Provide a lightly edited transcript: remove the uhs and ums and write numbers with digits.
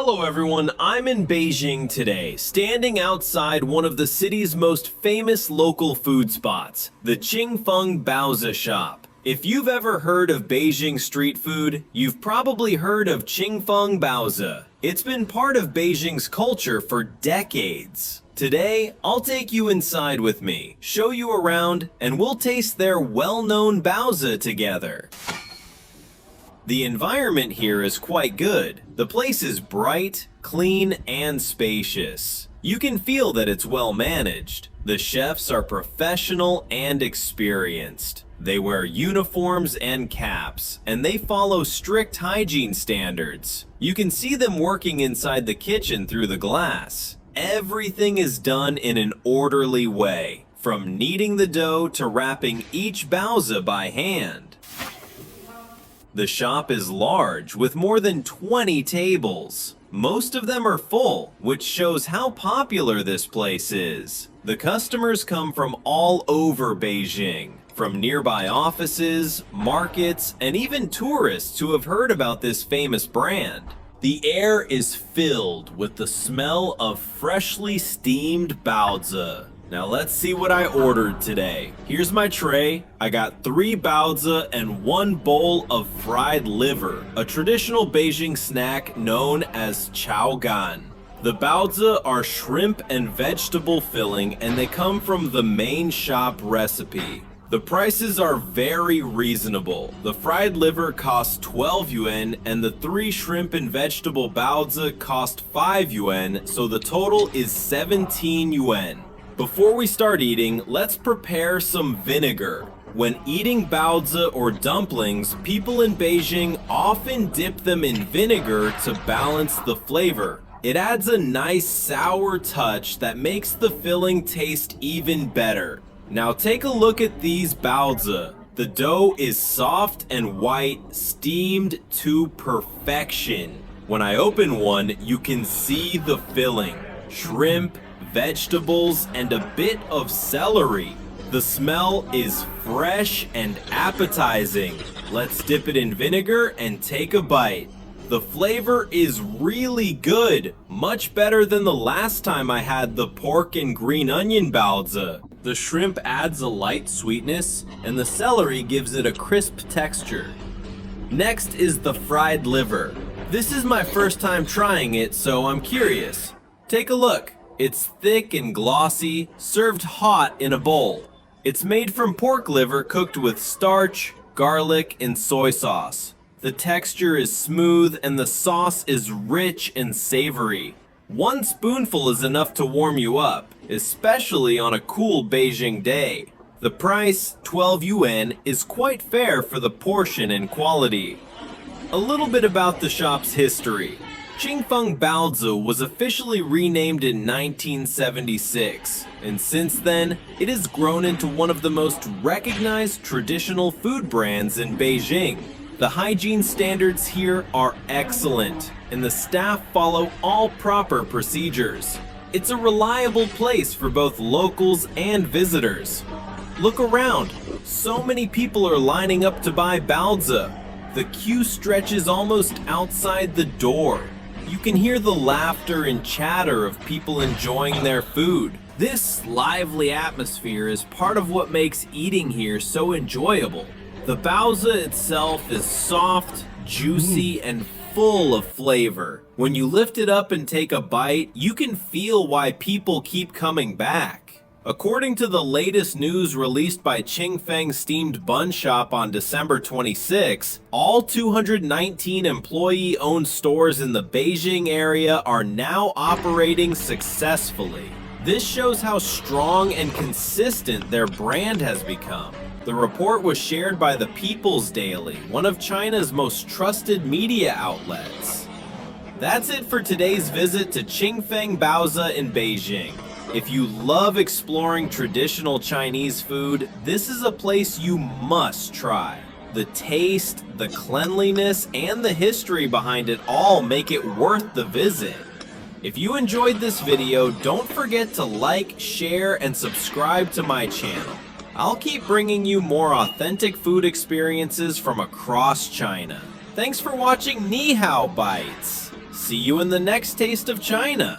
Hello everyone, I'm in Beijing today, standing outside one of the city's most famous local food spots, the Qingfeng Baozi shop. If you've ever heard of Beijing street food, you've probably heard of Qingfeng Baozi. It's been part of Beijing's culture for decades. Today, I'll take you inside with me, show you around, and we'll taste their well-known baozi together. The environment here is quite good. The place is bright, clean, and spacious. You can feel that it's well managed. The chefs are professional and experienced. They wear uniforms and caps, and they follow strict hygiene standards. You can see them working inside the kitchen through the glass. Everything is done in an orderly way, from kneading the dough to wrapping each baozi by hand. The shop is large, with more than 20 tables. Most of them are full, which shows how popular this place is. The customers come from all over Beijing, from nearby offices, markets, and even tourists who have heard about this famous brand. The air is filled with the smell of freshly steamed baozi. Now let's see what I ordered today. Here's my tray. I got 3 baozi and 1 bowl of fried liver, a traditional Beijing snack known as chow gan. The baozi are shrimp and vegetable filling, and they come from the main shop recipe. The prices are very reasonable. The fried liver costs 12 yuan and the 3 shrimp and vegetable baozi cost 5 yuan, so the total is 17 yuan. Before we start eating, let's prepare some vinegar. When eating baozi or dumplings, people in Beijing often dip them in vinegar to balance the flavor. It adds a nice sour touch that makes the filling taste even better. Now take a look at these baozi. The dough is soft and white, steamed to perfection. When I open one, you can see the filling: shrimp, vegetables, and a bit of celery. The smell is fresh and appetizing. Let's dip it in vinegar and take a bite. The flavor is really good, much better than the last time I had the pork and green onion baozi. The shrimp adds a light sweetness, and the celery gives it a crisp texture. Next is the fried liver. This is my first time trying it, so I'm curious. Take a look. It's thick and glossy, served hot in a bowl. It's made from pork liver cooked with starch, garlic, and soy sauce. The texture is smooth and the sauce is rich and savory. 1 spoonful is enough to warm you up, especially on a cool Beijing day. The price, 12 yuan, is quite fair for the portion and quality. A little bit about the shop's history. Qingfeng Baozi was officially renamed in 1976, and since then, it has grown into one of the most recognized traditional food brands in Beijing. The hygiene standards here are excellent, and the staff follow all proper procedures. It's a reliable place for both locals and visitors. Look around, so many people are lining up to buy baozi. The queue stretches almost outside the door. You can hear the laughter and chatter of people enjoying their food. This lively atmosphere is part of what makes eating here so enjoyable. The baozi itself is soft, juicy, and full of flavor. When you lift it up and take a bite, you can feel why people keep coming back. According to the latest news released by Qingfeng Steamed Bun Shop on December 26, all 219 employee-owned stores in the Beijing area are now operating successfully. This shows how strong and consistent their brand has become. The report was shared by the People's Daily, one of China's most trusted media outlets. That's it for today's visit to Qingfeng Baozi in Beijing. If you love exploring traditional Chinese food, this is a place you must try. The taste, the cleanliness, and the history behind it all make it worth the visit. If you enjoyed this video, don't forget to like, share, and subscribe to my channel. I'll keep bringing you more authentic food experiences from across China. Thanks for watching Ni Hao Bites! See you in the next taste of China.